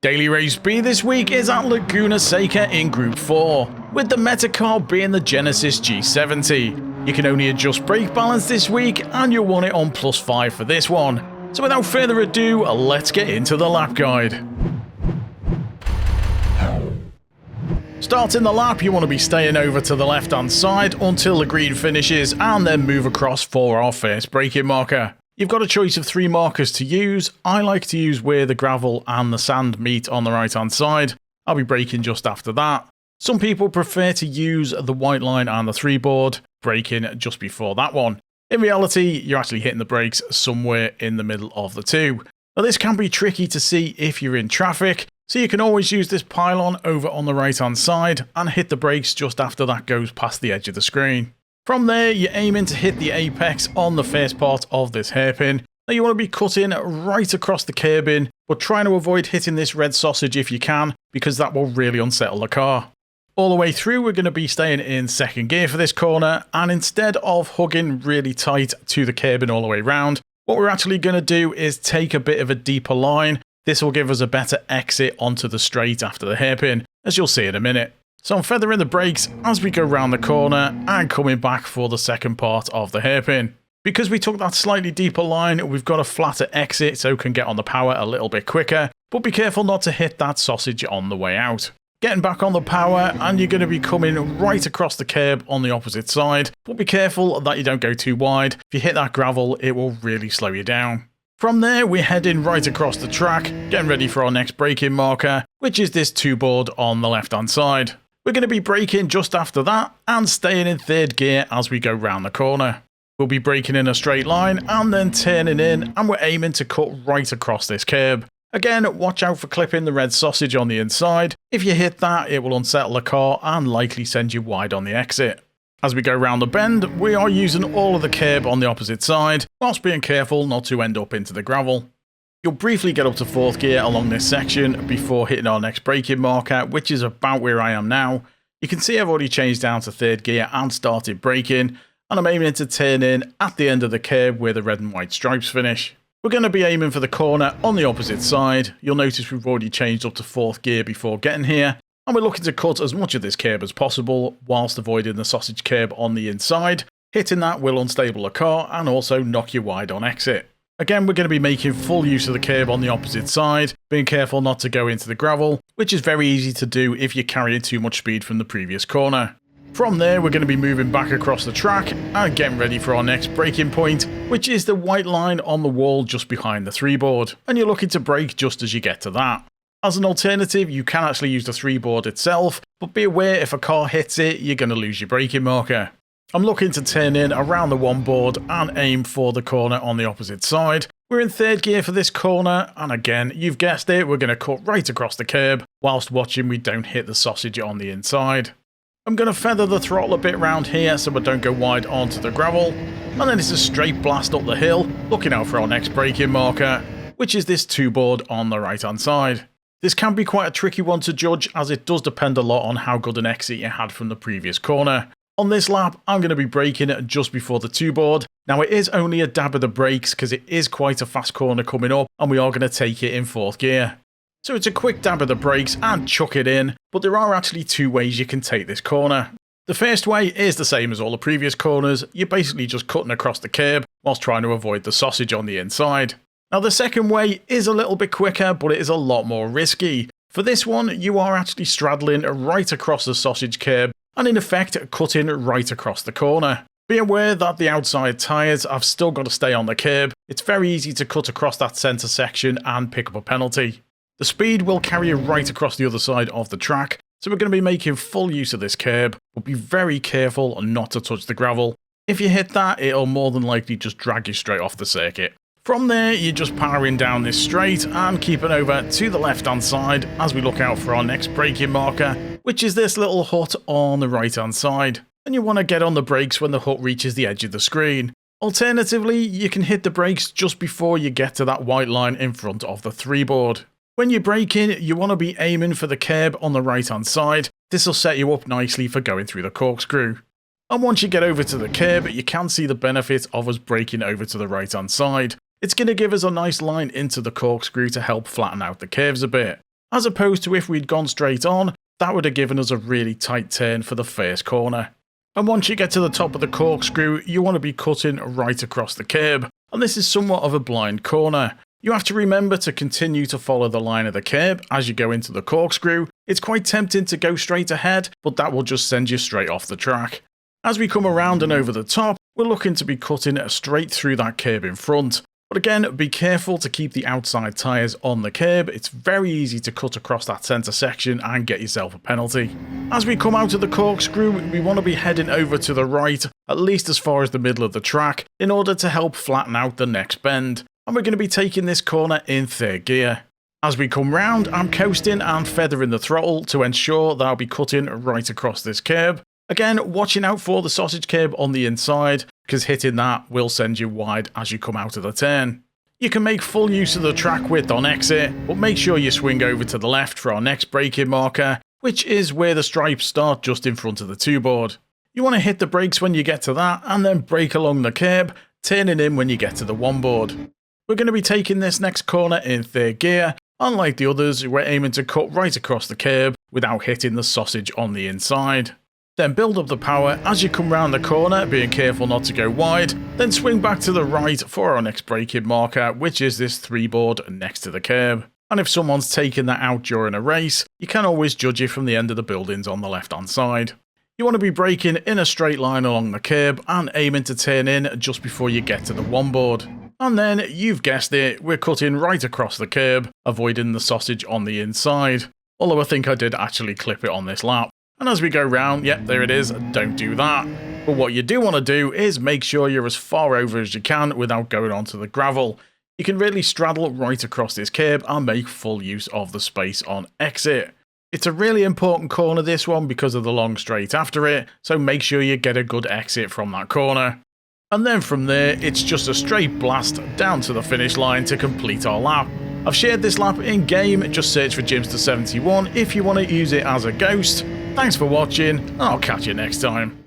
Daily race B this week is at Laguna Seca in Group 4, with the meta car being the Genesis G70. You can only adjust brake balance this week and you'll want it on +5 for this one. So without further ado, let's get into the lap guide. Starting the lap, you want to be staying over to the left hand side until the green finishes and then move across for our first braking marker. You've got a choice of 3 markers to use. I like to use where the gravel and the sand meet on the right hand side. I'll be braking just after that. Some people prefer to use the white line and the 3 board, braking just before that one. In reality, you're actually hitting the brakes somewhere in the middle of the two. Now this can be tricky to see if you're in traffic, so you can always use this pylon over on the right hand side and hit the brakes just after that goes past the edge of the screen. From there, you're aiming to hit the apex on the first part of this hairpin. Now you want to be cutting right across the curbing, but trying to avoid hitting this red sausage if you can, because that will really unsettle the car. All the way through, we're going to be staying in second gear for this corner, and instead of hugging really tight to the curbing all the way round, what we're actually going to do is take a bit of a deeper line. This will give us a better exit onto the straight after the hairpin, as you'll see in a minute. So I'm feathering the brakes as we go round the corner and coming back for the second part of the hairpin. Because we took that slightly deeper line, we've got a flatter exit so we can get on the power a little bit quicker, but be careful not to hit that sausage on the way out. Getting back on the power and you're going to be coming right across the curb on the opposite side, but be careful that you don't go too wide. If you hit that gravel, it will really slow you down. From there, we're heading right across the track, getting ready for our next braking marker, which is this 2 board on the left hand side. We're going to be braking just after that and staying in third gear as we go round the corner. We'll be braking in a straight line and then turning in, and we're aiming to cut right across this curb. Again, watch out for clipping the red sausage on the inside. If you hit that, it will unsettle the car and likely send you wide on the exit. As we go round the bend, we are using all of the curb on the opposite side, whilst being careful not to end up into the gravel. You'll briefly get up to 4th gear along this section before hitting our next braking marker, which is about where I am now. You can see I've already changed down to 3rd gear and started braking, and I'm aiming to turn in at the end of the curb where the red and white stripes finish. We're going to be aiming for the corner on the opposite side. You'll notice we've already changed up to 4th gear before getting here, and we're looking to cut as much of this curb as possible whilst avoiding the sausage curb on the inside. Hitting that will unstable the car and also knock you wide on exit. Again, we're going to be making full use of the curb on the opposite side, being careful not to go into the gravel, which is very easy to do if you're carrying too much speed from the previous corner. From there, we're going to be moving back across the track and getting ready for our next braking point, which is the white line on the wall just behind the 3 board, and you're looking to brake just as you get to that. As an alternative, you can actually use the 3 board itself, but be aware if a car hits it, you're going to lose your braking marker. I'm looking to turn in around the 1 board and aim for the corner on the opposite side. We're in 3rd gear for this corner, and again, you've guessed it, we're going to cut right across the curb whilst watching we don't hit the sausage on the inside. I'm going to feather the throttle a bit round here so we don't go wide onto the gravel, and then it's a straight blast up the hill, looking out for our next braking marker, which is this 2 board on the right hand side. This can be quite a tricky one to judge as it does depend a lot on how good an exit you had from the previous corner. On this lap, I'm going to be braking just before the 2 board. Now it is only a dab of the brakes because it is quite a fast corner coming up and we are going to take it in 4th gear. So it's a quick dab of the brakes and chuck it in, but there are actually 2 ways you can take this corner. The first way is the same as all the previous corners. You're basically just cutting across the curb whilst trying to avoid the sausage on the inside. Now the second way is a little bit quicker, but it is a lot more risky. For this one, you are actually straddling right across the sausage curb and in effect cutting right across the corner. Be aware that the outside tyres have still got to stay on the curb. It's very easy to cut across that centre section and pick up a penalty. The speed will carry you right across the other side of the track, so we're going to be making full use of this curb, but be very careful not to touch the gravel. If you hit that, it'll more than likely just drag you straight off the circuit. From there, you're just powering down this straight and keeping over to the left hand side as we look out for our next braking marker, which is this little hut on the right hand side. And you want to get on the brakes when the hut reaches the edge of the screen. Alternatively, you can hit the brakes just before you get to that white line in front of the 3 board. When you're braking, you want to be aiming for the curb on the right hand side. This will set you up nicely for going through the corkscrew. And once you get over to the curb, you can see the benefit of us braking over to the right hand side. It's going to give us a nice line into the corkscrew to help flatten out the curves a bit. as opposed to if we'd gone straight on, that would have given us a really tight turn for the first corner. And once you get to the top of the corkscrew, you want to be cutting right across the curb, and this is somewhat of a blind corner. You have to remember to continue to follow the line of the curb as you go into the corkscrew. It's quite tempting to go straight ahead, but that will just send you straight off the track. As we come around and over the top, we're looking to be cutting straight through that curb in front. But again, be careful to keep the outside tyres on the curb. It's very easy to cut across that centre section and get yourself a penalty. As we come out of the corkscrew, we want to be heading over to the right, at least as far as the middle of the track, in order to help flatten out the next bend. And we're going to be taking this corner in third gear. As we come round, I'm coasting and feathering the throttle to ensure that I'll be cutting right across this curb. Again, watching out for the sausage curb on the inside, because hitting that will send you wide as you come out of the turn. You can make full use of the track width on exit, but make sure you swing over to the left for our next braking marker, which is where the stripes start just in front of the 2-board. You want to hit the brakes when you get to that, and then brake along the curb, turning in when you get to the 1-board. We're going to be taking this next corner in third gear. Unlike the others, we're aiming to cut right across the curb without hitting the sausage on the inside. Then build up the power as you come round the corner, being careful not to go wide, then swing back to the right for our next braking marker, which is this 3-board next to the curb. And if someone's taken that out during a race, you can always judge it from the end of the buildings on the left hand side. You want to be braking in a straight line along the curb and aiming to turn in just before you get to the 1-board. And then, you've guessed it, we're cutting right across the curb, avoiding the sausage on the inside. Although I think I did actually clip it on this lap. And as we go round, yep, there it is, don't do that. But what you do want to do is make sure you're as far over as you can without going onto the gravel. You can really straddle right across this curb and make full use of the space on exit. It's a really important corner, this one, because of the long straight after it, so make sure you get a good exit from that corner. And then from there, it's just a straight blast down to the finish line to complete our lap. I've shared this lap in game, just search for Jimster71 if you want to use it as a ghost. Thanks for watching, and I'll catch you next time.